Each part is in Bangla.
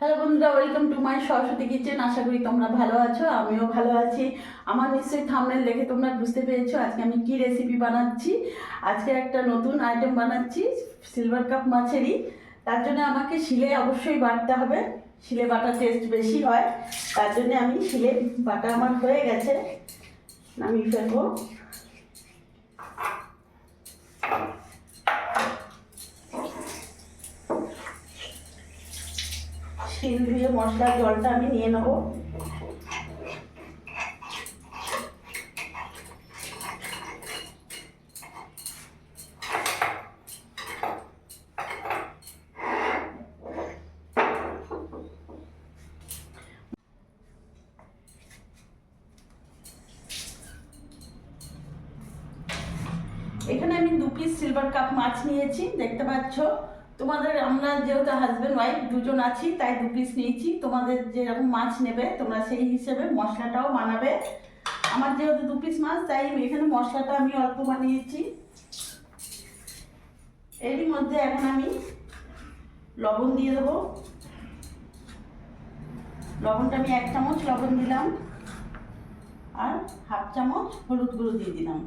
হ্যালো বন্ধুরা, welcome to my Saraswati kitchen. আশা করি তোমরা ভালো আছো, আমিও ভালো আছি। আমার নিশ্চয়ই থাম্বনেল দেখে তোমরা বুঝতে পেরেছো আজকে আমি কি রেসিপি বানাচ্ছি। আজকে একটা নতুন আইটেম বানাচ্ছি, সিলভার কাপ মাছেরই। তার জন্য আমাকে শিলে অবশ্যই বাটতে হবে, শিলে বাটা টেস্ট বেশি হয়। তার জন্য আমি শিলে বাটা আমার হয়ে গেছে, নামিয়ে ফেলবো। শিল ধুয়ে মশলার জলটা আমি নিয়ে নেবো। এখানে আমি 2 পিস সিলভার কাপ মাছ নিয়েছি, দেখতে পাচ্ছ। আমরা যেহেতু হাজব্যান্ড ওয়াইফ দুজন আছি, তাই 2 পিস নিয়েছি। তোমাদের যেরকম মাছ নেবে তোমরা সেই হিসেবে মশলাটাও বানাবে। আমার যেহেতু 2 পিস মাছ, তাই এখানে মশলাটা আমি অল্প বানিয়েছি। এরই মধ্যে এখন আমি লবণ দিয়ে দেবো। লবণটা আমি 1 চামচ লবণ দিলাম, আর 1/2 চামচ হলুদ গুঁড়ো দিয়ে দিলাম।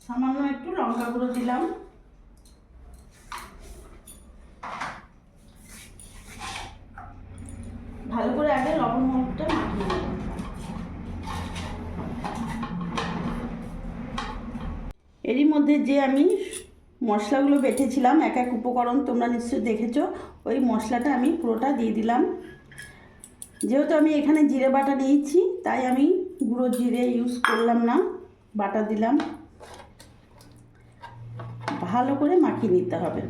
সামান্য একটু লঙ্কা গুঁড়ো দিলাম। ভালো করে আগে লবণ হলুদটা মাখিয়ে নেব। এরই মধ্যে যে আমি মশলাগুলো বেটেছিলাম, এক এক উপকরণ তোমরা নিশ্চয়ই দেখেছো, ওই মশলাটা আমি পুরোটা দিয়ে দিলাম। যেহেতু আমি এখানে জিরে বাটা নিয়েছি, তাই আমি গুঁড়ো জিরে ইউজ করলাম না, বাটা দিলাম। ভালো করে মাখিয়ে নিতে হবে।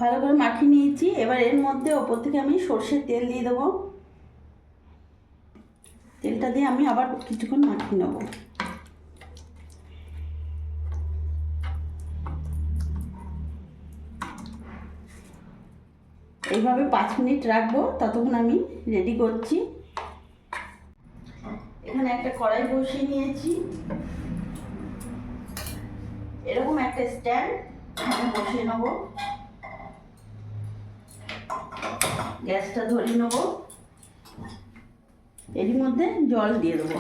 ভালো করে মাখিয়ে নিয়েছি। এবার এর মধ্যে ওপর থেকে আমি সর্ষের তেল দিয়ে দেবো। তেলটা দিয়ে আমি আবার কিছুক্ষণ মাখিয়ে নেব। এইভাবে 5 মিনিট রাখবো, ততক্ষণ আমি রেডি করছি। এখানে একটা কড়াই বসিয়ে নিয়েছি, এরকম একটা স্ট্যান্ড এখানে বসিয়ে নেব। গ্যাসটা ধরিয়ে নেব। এরই মধ্যে জল দিয়ে দেবো।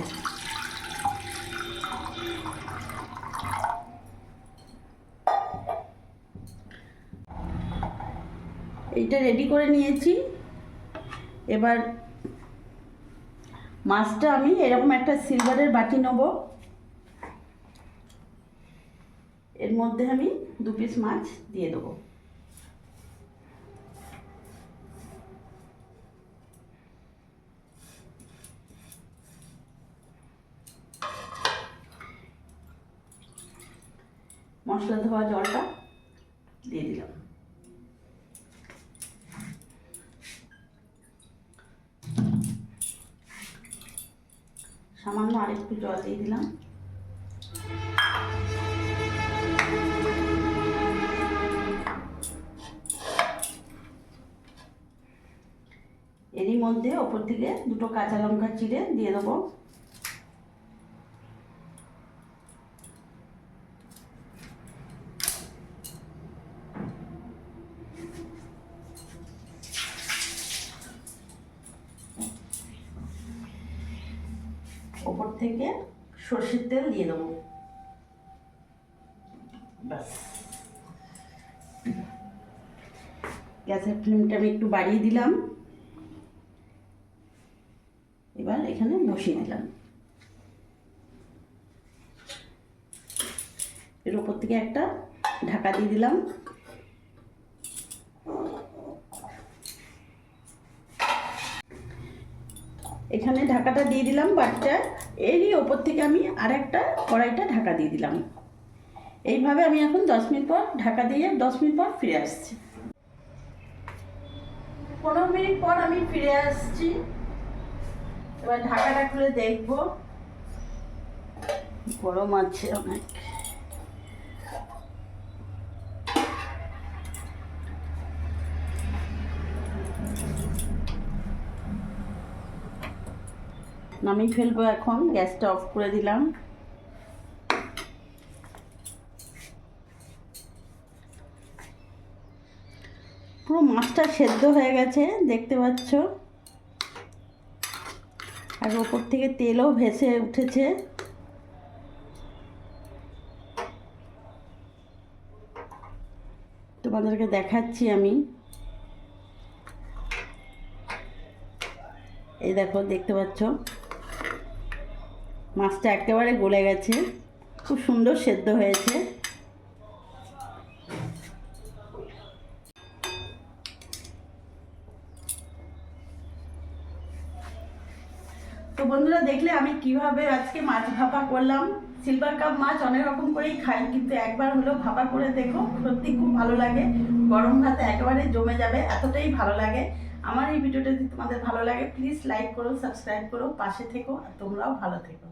এইটা রেডি করে নিয়েছি। এবার মাছটা আমি এরকম একটা সিলভারের বাটি নেব। এর মধ্যে আমি 2 পিস মাছ দিয়ে দেবো। মশলা ধোয়া জলটা দিয়ে দিলাম। সামান্য আরেকটু জল দিয়ে দিলাম। এরই মধ্যে ওপর থেকে 2টো কাঁচা লঙ্কা চিড়ে দিয়ে দেবো। ওপর থেকে সর্ষের তেল দিয়ে দেবো। ব্যাস, গ্যাসের ফ্লেমটা আমি একটু বাড়িয়ে দিলাম। এবার এখানে বসিয়ে দিলাম। এর ওপর থেকে একটা ঢাকা দিয়ে দিলাম। এখানে ঢাকাটা দিয়ে দিলাম বাটিটা। এরই ওপর থেকে আমি আরেকটা কড়াইটা ঢাকা দিয়ে দিলাম। এইভাবে আমি এখন 10 মিনিট পর ঢাকা দিয়ে 10 মিনিট পর ফিরে আসছি। 15 মিনিট পর আমি ফিরে আসছি। এবার ঢাকাটা খুলে দেখবো। গরম আছে অনেক। নামিয়ে ফেলবো এখন, গ্যাসটা অফ করে দিলাম। পুরো মাছটা সেদ্ধ হয়ে গেছে দেখতে পাচ্ছ, আর ওপর থেকে তেলও ভেসে উঠেছে। তোমাদেরকে দেখাচ্ছি আমি, এই দেখো দেখতে পাচ্ছ মাছটা একেবারে গলে গেছে, খুব সুন্দর সেদ্ধ হয়েছে। তো বন্ধুরা দেখলে আমি কিভাবে আজকে মাছ ভাপা করলাম। সিলভার কাপ মাছ অনেক রকম করেই খাই, কিন্তু একবার হলো ভাপা করে দেখো, সত্যি খুব ভালো লাগে। গরম ভাতে একেবারে জমে যাবে, এতটাই ভালো লাগে। আমার এই ভিডিওটা যদি তোমাদের ভালো লাগে প্লিজ লাইক করো, সাবস্ক্রাইব করো, পাশে থেকো, আর তোমরাও ভালো থেকো।